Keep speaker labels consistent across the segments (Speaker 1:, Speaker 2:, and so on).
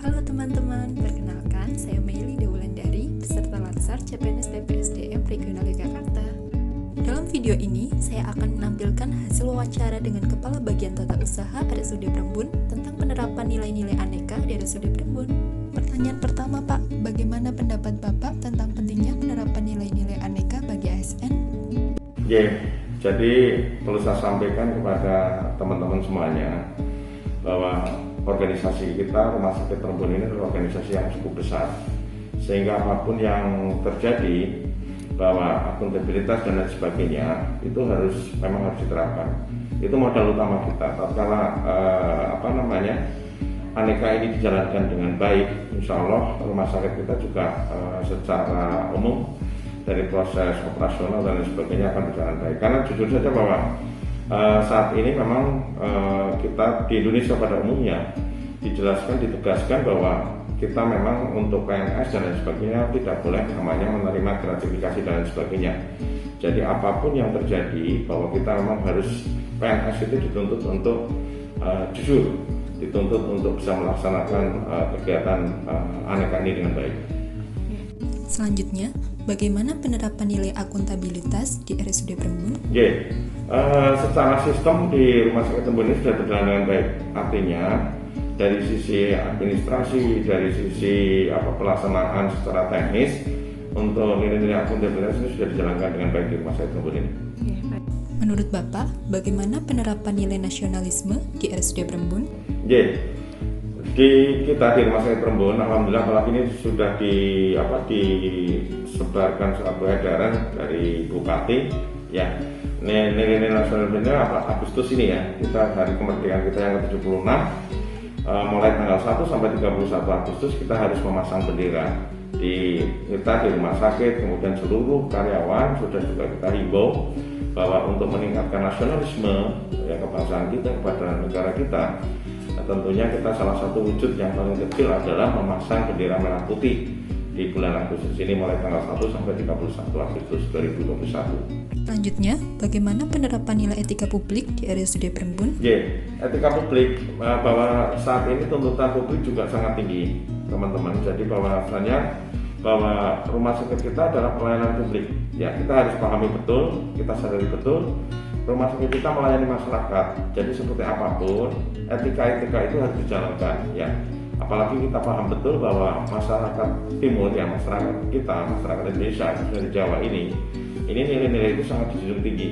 Speaker 1: Halo teman-teman, perkenalkan saya Meili Dewulandari, peserta Latsar CPNS PPSDM Regional Yogyakarta. Dalam video ini, saya akan menampilkan hasil wawancara dengan Kepala Bagian Tata Usaha RSUD Brembun tentang penerapan nilai-nilai aneka di RSUD Brembun. Pertanyaan pertama, Pak, bagaimana pendapat Bapak tentang pentingnya penerapan nilai-nilai aneka bagi ASN?
Speaker 2: Jadi perlu saya sampaikan kepada teman-teman semuanya bahwa organisasi kita, Rumah Sakit Brembun ini adalah organisasi yang cukup besar, sehingga apapun yang terjadi bahwa akuntabilitas dan lain sebagainya itu memang harus diterapkan. Itu modal utama kita. Karena aneka ini dijalankan dengan baik, insya Allah rumah sakit kita juga secara umum dari proses operasional dan lain sebagainya akan berjalan baik. Karena jujur saja bahwa saat ini memang kita di Indonesia pada umumnya ditegaskan bahwa kita memang untuk PNS dan lain sebagainya tidak boleh namanya menerima gratifikasi dan lain sebagainya. Jadi apapun yang terjadi bahwa kita memang harus PNS itu dituntut untuk jujur, dituntut untuk bisa melaksanakan kegiatan aneka ini dengan baik.
Speaker 1: Selanjutnya, bagaimana penerapan nilai akuntabilitas di RSUD Brembun?
Speaker 2: Secara sistem di Rumah Sakit Brembun ini sudah berjalan dengan baik. Artinya dari sisi administrasi, dari sisi pelaksanaan secara teknis untuk nilai-nilai akuntabilitas ini sudah dijalankan dengan baik di Rumah Sakit Brembun ini.
Speaker 1: Menurut Bapak, bagaimana penerapan nilai nasionalisme di RSUD Brembun?
Speaker 2: Di Rumah Sakit Brembun, alhamdulillah apalagi ini sudah disebarkan suatu edaran dari Bupati, ya. Nilai nasional ini Agustus ini ya, kita hari kemerdekaan kita yang ke-76, mulai tanggal 1 sampai 31 Agustus kita harus memasang bendera di rumah sakit, kemudian seluruh karyawan sudah juga kita himbau bahwa untuk meningkatkan nasionalisme ya kebangsaan kita kepada negara kita. Nah, tentunya kita salah satu wujud yang paling kecil adalah memasang bendera merah putih di bulan Agustus ini mulai tanggal 1 sampai 31 Agustus 2021.
Speaker 1: Selanjutnya, bagaimana penerapan nilai etika publik di RSUD Brembun?
Speaker 2: Etika publik bahwa saat ini tuntutan publik juga sangat tinggi, teman-teman. Jadi bahwa rumah sakit kita adalah pelayanan publik. Ya, kita harus pahami betul, kita sadari betul rumah sakit kita melayani masyarakat. Jadi seperti apapun, etika itu harus dijalankan, ya. Apalagi kita paham betul bahwa masyarakat timur, ya masyarakat Indonesia, dari Jawa ini nilai-nilai itu sangat dijunjung tinggi.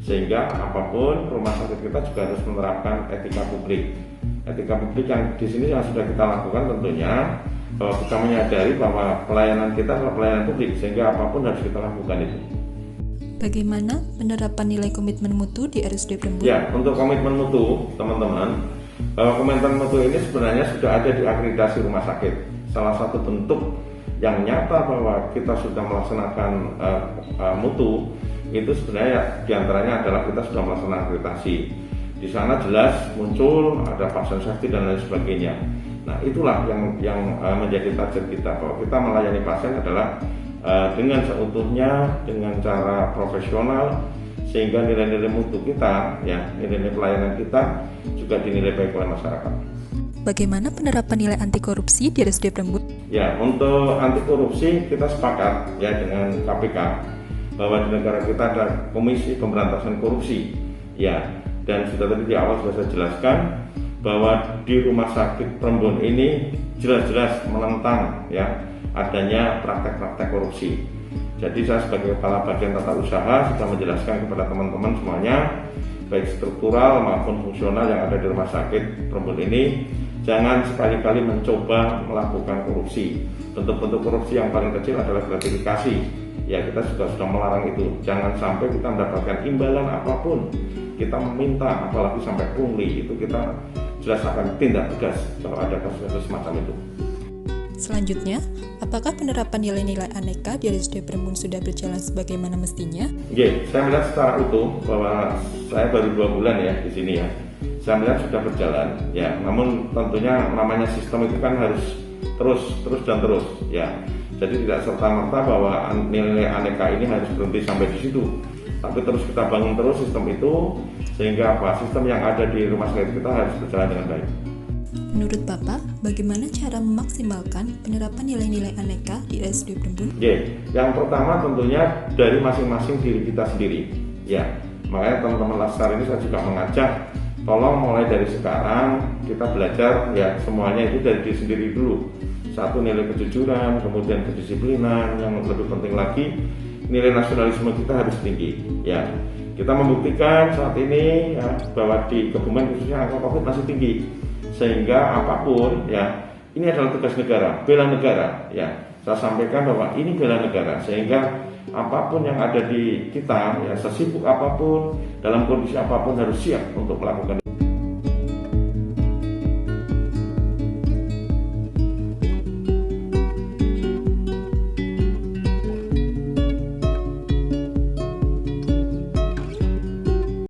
Speaker 2: Sehingga apapun rumah sakit kita juga harus menerapkan etika publik. Etika publik yang di sini yang sudah kita lakukan tentunya bahwa kita menyadari bahwa pelayanan kita adalah pelayanan publik, sehingga apapun harus kita lakukan itu.
Speaker 1: Bagaimana penerapan nilai komitmen mutu di RSUD Brembun?
Speaker 2: Ya, untuk komitmen mutu, teman-teman, bahwa komitmen mutu ini sebenarnya sudah ada di akreditasi rumah sakit. Salah satu bentuk yang nyata bahwa kita sudah melaksanakan mutu itu sebenarnya diantaranya adalah kita sudah melaksanakan akreditasi. Di sana jelas muncul ada pasien safety dan lain sebagainya. Nah, itulah yang menjadi target kita, bahwa kita melayani pasien adalah dengan seutuhnya, dengan cara profesional, sehingga nilai-nilai mutu kita, ya nilai-nilai pelayanan kita juga dinilai baik oleh masyarakat.
Speaker 1: Bagaimana penerapan nilai anti korupsi di RSUD Brembun?
Speaker 2: Ya, untuk anti korupsi kita sepakat ya dengan KPK bahwa di negara kita ada Komisi Pemberantasan Korupsi, ya. Dan sudah tadi di awal sudah saya jelaskan bahwa di Rumah Sakit Brembun ini jelas-jelas menentang ya adanya praktek-praktek korupsi. Jadi saya sebagai Kepala Bagian Tata Usaha sudah menjelaskan kepada teman-teman semuanya, baik struktural maupun fungsional yang ada di Rumah Sakit Brembun ini, jangan sekali-kali mencoba melakukan korupsi. Bentuk-bentuk korupsi yang paling kecil adalah gratifikasi. Ya, kita juga sudah melarang itu. Jangan sampai kita mendapatkan imbalan apapun, kita meminta, apalagi sampai pungli, itu kita jelas akan tindak tegas kalau ada kasus-kasus semacam itu.
Speaker 1: Selanjutnya, apakah penerapan nilai-nilai aneka di RSUD Brembun sudah berjalan sebagaimana mestinya?
Speaker 2: Saya melihat secara utuh bahwa saya baru 2 bulan ya di sini ya. Saya melihat sudah berjalan ya. Namun tentunya namanya sistem itu kan harus terus ya. Jadi tidak serta-merta bahwa nilai aneka ini harus berhenti sampai di situ. Tapi terus kita bangun terus sistem itu, sehingga sistem yang ada di rumah sakit kita harus berjalan dengan baik.
Speaker 1: Menurut Bapak, bagaimana cara memaksimalkan penerapan nilai-nilai aneka di SD Brembun?
Speaker 2: Yang pertama tentunya dari masing-masing diri kita sendiri. Ya, makanya teman-teman Laskar ini saya juga mengajak, tolong mulai dari sekarang kita belajar ya semuanya itu dari diri sendiri dulu. Satu, nilai kejujuran, kemudian kedisiplinan, yang lebih penting lagi nilai nasionalisme kita harus tinggi. Ya, kita membuktikan saat ini ya bahwa di Kebumen khususnya angka COVID masih tinggi. Sehingga apapun ya ini adalah tugas negara, bela negara ya. Saya sampaikan bahwa ini bela negara, sehingga apapun yang ada di kita ya, sesibuk apapun, dalam kondisi apapun harus siap untuk melakukan